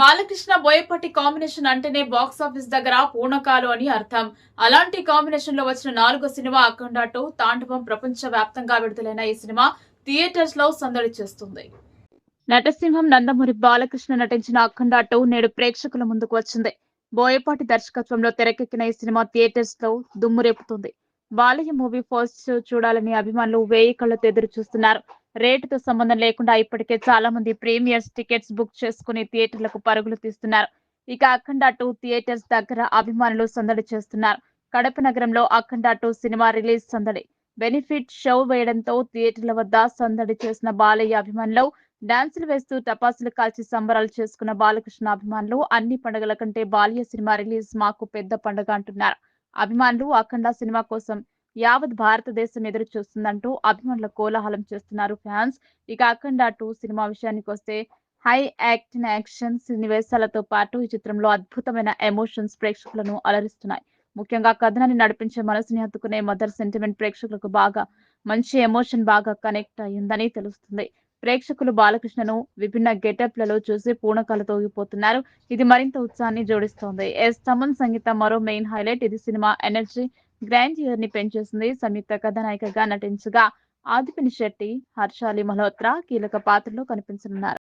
Balakrishna Boyapati combination అంటేనే box office దగ్గర పూనకాలు అని అర్థం. అలాంటి కాంబినేషన్ లో వచ్చిన 4వ సినిమా అఖండ 2 తాండవం ప్రపంచ వ్యాప్తంగా విడుదలైన ఈ సినిమా థియేటర్స్ లో సందడి చేస్తుంది. నటసింహం నందమూరి బాలకృష్ణ నటించిన అఖండ 2 నేడు ప్రేక్షకుల ముందుకు వచ్చింది. బోయపాటి దర్శకత్వంలో తెరకెక్కిన ఈ సినిమా థియేటర్స్ లో దుమ్ము రేపుతుంది. బాలయ్య మూవీ ఫస్ట్ షో చూడాలని అభిమానులు వేయి కళ్ళతో ఎదురు చూస్తున్నారు. రేటుతో సంబంధం లేకుండా ఇప్పటికే చాలా మంది ప్రీమియర్స్ టికెట్స్ బుక్ చేసుకుని థియేటర్లకు పరుగులు తీస్తున్నారు. ఇక అఖండ 2 థియేటర్స్ దగ్గర అభిమానులు సందడి చేస్తున్నారు. కడప నగరంలో అఖండ 2 సినిమా రిలీజ్ సందడి. బెనిఫిట్ షో వేయడంతో థియేటర్ల వద్ద సందడి చేసిన బాలయ్య అభిమానులు డాన్సులు వేస్తూ టపాసులు కాల్చి సంబరాలు చేసుకున్న బాలకృష్ణ అభిమానులు అన్ని పండుగల కంటే బాలయ్య సినిమా రిలీజ్ మాకు పెద్ద పండుగ అంటున్నారు. అభిమానులు అఖండ సినిమా కోసం యావత్ భారతదేశం ఎదురు చూస్తుందంటూ అభిమానుల కోలాహలం చేస్తున్నారు ఫ్యాన్స్. ఇక అఖండ 2 సినిమా విషయానికి వస్తే హై యాక్షన్ సన్నివేశాలతో పాటు ఈ చిత్రంలో అద్భుతమైన ఎమోషన్స్ ప్రేక్షకులను అలరిస్తున్నాయి. ముఖ్యంగా కథనాన్ని నడిపించే మనసుని హత్తుకునే మదర్ సెంటిమెంట్ ప్రేక్షకులకు బాగా మంచి ఎమోషన్ బాగా కనెక్ట్ అయ్యిందని తెలుస్తుంది. ప్రేక్షకులు బాలకృష్ణను విభిన్న గెటప్లలో చూసి పూనకాలతో ఊగిపోతున్నారు. ఇది మరింత ఉత్సాహాన్ని జోడిస్తోంది. తమన్ సంగీతం మరో మెయిన్ హైలైట్. ఇది సినిమా ఎనర్జీ గ్రాండియర్ ని పెంచేసింది. సంయుక్త కథానాయికగా నటించగా ఆదిపినిశెట్టి, హర్షాలి మల్హోత్రా కీలక పాత్రలో కనిపించనున్నారు.